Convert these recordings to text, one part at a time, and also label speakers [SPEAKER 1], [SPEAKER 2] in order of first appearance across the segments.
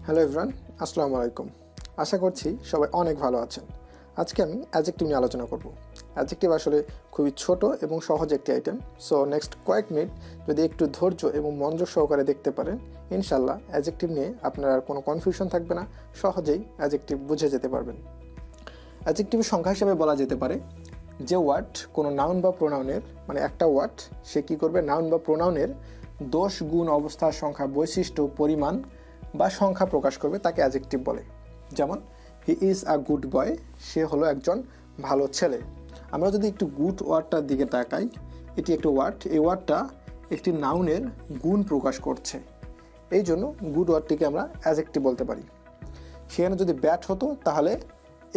[SPEAKER 1] Hello everyone, আসসালামু আলাইকুম। আশা করছি সবাই অনেক ভালো আছেন। আজকে আমি অ্যাডজেক্টিভ নিয়ে আলোচনা করব। অ্যাডজেক্টিভ আসলে খুবই ছোট এবং সহজ একটি আইটেম। সো নেক্সট কয়েক মিনিট যদি একটু ধৈর্য এবং মনোযোগ সহকারে দেখতে পারেন, ইনশাল্লাহ অ্যাডজেক্টিভ নিয়ে আপনার আর কোনো কনফিউশন থাকবে না, সহজেই অ্যাডজেক্টিভ বুঝে যেতে পারবেন। অ্যাডজেক্টিভের সংখ্যা হিসেবে বলা যেতে পারে যে ওয়ার্ড কোনো নাউন বা প্রোনাউনের, মানে একটা ওয়ার্ড সে কী করবে, নাউন বা প্রোনাউনের দোষ, গুণ, অবস্থা, সংখ্যা, বৈশিষ্ট্য, পরিমাণ বা সংখ্যা প্রকাশ করবে, তাকে অ্যাডজেক্টিভ বলে। যেমন he is a good boy, সে হলো একজন ভালো ছেলে। আমরা যদি একটু গুড ওয়ার্ডটার দিকে তাকাই, এটি একটি ওয়ার্ড, এই ওয়ার্ডটা একটি নাউনের গুণ প্রকাশ করছে, এই জন্য গুড ওয়ার্ডটিকে আমরা অ্যাডজেক্টিভ বলতে পারি। সেখানে যদি ব্যাড হতো তাহলে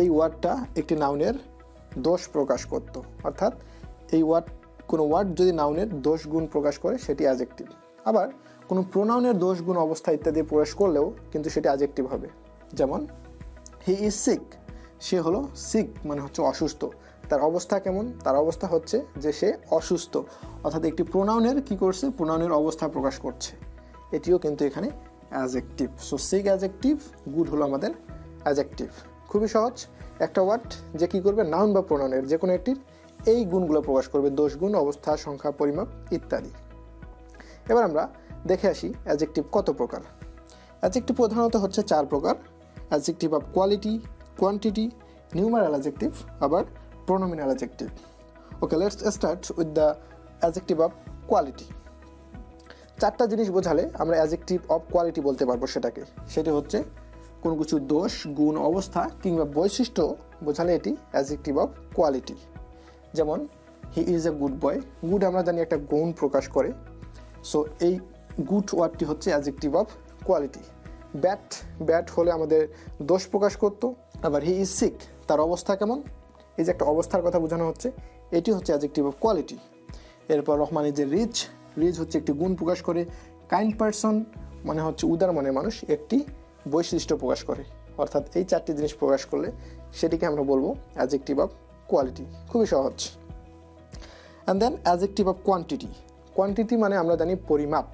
[SPEAKER 1] এই ওয়ার্ডটা একটি নাউনের দোষ প্রকাশ করত, অর্থাৎ এই কোনো ওয়ার্ড যদি নাউনের দোষ গুণ প্রকাশ করে সেটি অ্যাডজেক্টিভ। আবার কোনো প্রোনাউনের দোষ গুণ অবস্থা ইত্যাদি প্রকাশ করলেও কিন্তু সেটি অ্যাডজেক্টিভ হবে। যেমন হি ইজ সিক, সে হলো সিক মানে হচ্ছে অসুস্থ। তার অবস্থা কেমন? তার অবস্থা হচ্ছে যে সে অসুস্থ, অর্থাৎ একটি প্রোনাউনের কি করছে, প্রোনাউনের অবস্থা প্রকাশ করছে, এটিও কিন্তু এখানে adjective. So sick adjective, good হলো আমাদের অ্যাডজেক্টিভ। খুবই সহজ একটা ওয়ার্ড যে কী করবে, নাউন বা প্রোনাউনের যে কোনো একটির এই গুণগুলো প্রকাশ করবে, দোষ, গুণ, অবস্থা, সংখ্যা, পরিমাপ ইত্যাদি। এবার আমরা দেখে আসি অ্যাডজেক্টিভ কত প্রকার। অ্যাডজেক্টিভ প্রধানত হচ্ছে 4 প্রকার: adjective of quality, quantity, numeral adjective, আবার pronominal adjective. Okay, let's start with the adjective of quality. 4টা জিনিস বোঝালে আমরা অ্যাডজেক্টিভ অফ কোয়ালিটি বলতে পারবো সেটি হচ্ছে কোনো কিছু দোষ, গুণ, অবস্থা কিংবা বৈশিষ্ট্য বোঝালে এটি অ্যাডজেক্টিভ অফ কোয়ালিটি। যেমন he is a good boy, good আমরা জানি একটা গুণ প্রকাশ করে, সো এই গুড ওয়ার্ডটি হচ্ছে অ্যাডজেক্টিভ অফ কোয়ালিটি। ব্যাড হলে আমাদের দোষ প্রকাশ করতো। আবার হি ইজ সিক, তার অবস্থা কেমন, এই যে একটা অবস্থার কথা বোঝানো হচ্ছে, এটি হচ্ছে অ্যাডজেক্টিভ অফ কোয়ালিটি। এরপর রহমান ইজ এ রিচ হচ্ছে একটি গুণ প্রকাশ করে। কাইন্ড পারসন মানে হচ্ছে উদার মনের মানুষ, একটি বৈশিষ্ট্য প্রকাশ করে। অর্থাৎ এই 4টি জিনিস প্রকাশ করলে সেটিকে আমরা বলবো অ্যাডজেক্টিভ অফ কোয়ালিটি। খুবই সহজ। And then adjective of quantity. Quantity মানে আমরা জানি পরিমাপ।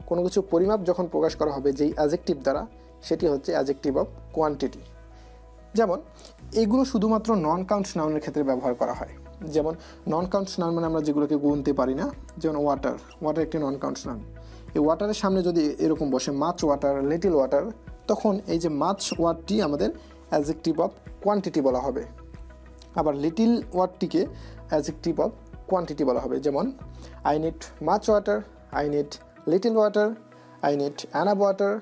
[SPEAKER 1] কোনো কিছু পরিমাপ যখন প্রকাশ করা হবে যেই অ্যাডজেক্টিভ দ্বারা, সেটি হচ্ছে অ্যাডজেক্টিভ অফ কোয়ান্টিটি। যেমন এগুলো শুধুমাত্র নন কাউন্ট নাউনের ক্ষেত্রে ব্যবহার করা হয়। যেমন নন কাউন্ট নাউন মানে আমরা যেগুলোকে গুনতে পারি না, যেমন ওয়াটার একটি নন কাউন্ট নাউন। এই ওয়াটারের সামনে যদি এরকম বসে মাছ ওয়াটার, লিটল ওয়াটার, তখন এই যে মাছ ওয়ার্ডটি আমাদের অ্যাডজেক্টিভ অফ কোয়ান্টিটি বলা হবে। আবার লিটিল ওয়ার্ডটিকে অ্যাডজেক্টিভ অফ কোয়ান্টিটি বলা হবে। যেমন I need much water, I need little water, I need enough water,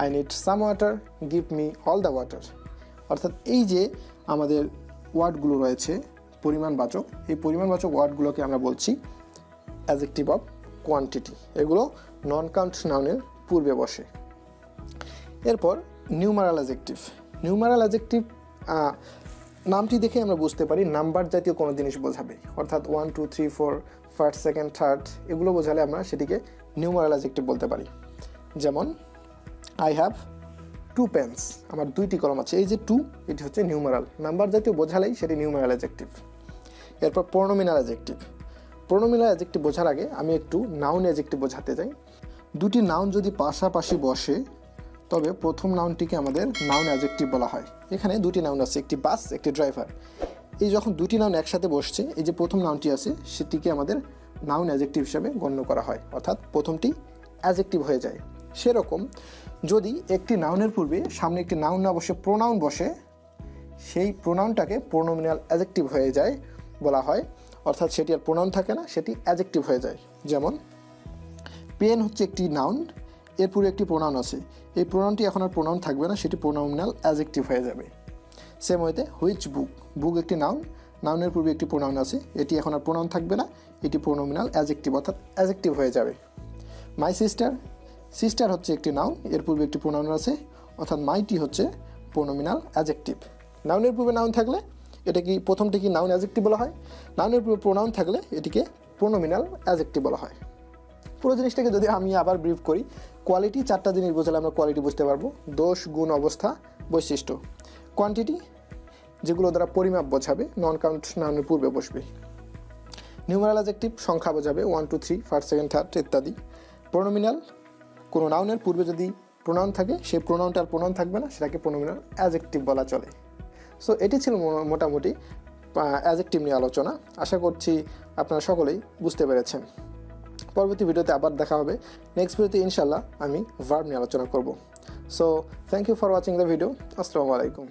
[SPEAKER 1] I need some water, give me all the water. অর্থাৎ এই যে আমাদের ওয়ার্ডগুলো রয়েছে পরিমাণবাচক, এই পরিমাণবাচক ওয়ার্ডগুলোকে আমরা বলছি অ্যাডজেক্টিভ অফ কোয়ান্টিটি। এগুলো নন কাউন্ট নাউনের পূর্বে বসে। এরপর নিউমারাল অ্যাডজেক্টিভ। নিউমারাল অ্যাডজেক্টিভ নামটি দেখে আমরা বুঝতে পারি নাম্বার জাতীয় কোনো জিনিস বোঝাবে, অর্থাৎ 1 2 3 4 ফার্স্ট, সেকেন্ড, থার্ড এগুলো বোঝালে আমরা সেটিকে নিউমারাল অ্যাডজেক্টিভ বলতে পারি। যেমন আই হ্যাভ 2 পেন্স, আমার 2টি কলম আছে, এই যে 2 এটি হচ্ছে নিউমারাল, নাম্বার জাতীয় বোঝালেই সেটি নিউমারাল অ্যাডজেক্টিভ। এরপর প্রোনোমিনাল অ্যাডজেক্টিভ। প্রোনোমিনাল অ্যাডজেক্টিভ বোঝার আগে আমি একটু নাউন অ্যাডজেক্টিভ বোঝাতে চাই। দুটি নাউন যদি পাশাপাশি বসে তবে প্রথম নাউনটিকে আমাদের নাউন অ্যাডজেক্টিভ বলা হয়। এখানে 2টি নাউন আছে, একটি বাস, একটি ড্রাইভার। এই যখন 2টি নাউন একসাথে বসছে, এই যে প্রথম নাউনটি আছে সেটিকে আমাদের নাউন অ্যাডজেক্টিভ হিসাবে গণ্য করা হয়, অর্থাৎ প্রথমটি অ্যাডজেক্টিভ হয়ে যায়। সেরকম যদি একটি নাউনের পূর্বে সামনে একটি নাউন না বসে প্রোনাউন বসে, সেই প্রোনাউনটাকে প্রোনোমিনাল অ্যাডজেক্টিভ হয়ে যায় বলা হয়, অর্থাৎ সেটি আর প্রোনাউন থাকে না, সেটি অ্যাডজেক্টিভ হয়ে যায়। যেমন পেন হচ্ছে একটি নাউন, এর পূর্বে একটি প্রোনাউন আছে, এই প্রোনাউনটি এখন আর প্রোনাউন থাকবে না, সেটি প্রোনোমিনাল অ্যাডজেক্টিভ হয়ে যাবে। সেম ওয়েতে হুইচ বুক একটি নাউন, নাউনের পূর্বে একটি প্রোনাউন আছে, এটি এখন আর প্রোনাউন থাকবে না, এটি প্রোনোমিনাল অ্যাডজেক্টিভ অর্থাৎ অ্যাডজেক্টিভ হয়ে যাবে। মাই সিস্টার হচ্ছে একটি নাউন, এর পূর্বে একটি প্রোনাউন আছে, অর্থাৎ মাইটি হচ্ছে প্রোনোমিনাল অ্যাডজেক্টিভ। নাউনের পূর্বে নাউন থাকলে এটা কি প্রথমটি কি নাউন অ্যাডজেক্টিভ বলা হয়, নাউনের পূর্বে প্রোনাউন থাকলে এটিকে প্রোনোমিনাল অ্যাডজেক্টিভ বলা হয়। পুরো জিনিসটাকে যদি আমি আবার ব্রিফ করি, কোয়ালিটি 4টা জিনিস বোঝালে আমরা কোয়ালিটি বুঝতে পারবো: দোষ, গুণ, অবস্থা, বৈশিষ্ট্য। কোয়ান্টিটি যেগুলো দ্বারা পরিমাপ বোঝাবে, নন কাউন্ট নাউনের পূর্বে বসবে। নিউমারাল অ্যাডজেক্টিভ সংখ্যা বোঝাবে, 1 2 3 ফার্স্ট, সেকেন্ড, থার্ড ইত্যাদি। প্রোনোমিনাল কোনো নাউনের পূর্বে যদি প্রোনাউন থাকে সেই প্রোনাউনটা আর প্রোনাউন থাকবে না, সেটাকে প্রোনোমিনাল অ্যাডজেক্টিভ বলা চলে। সো এটি ছিল মোটামুটি অ্যাডজেক্টিভ নিয়ে আলোচনা। আশা করছি আপনারা সকলেই বুঝতে পেরেছেন। পরবর্তী ভিডিওতে আবার দেখা হবে। নেক্সট ভিডিওতে ইনশাল্লাহ আমি ভার্ব নিয়ে আলোচনা করব। So thank you for watching the video. আসসালামু আলাইকুম।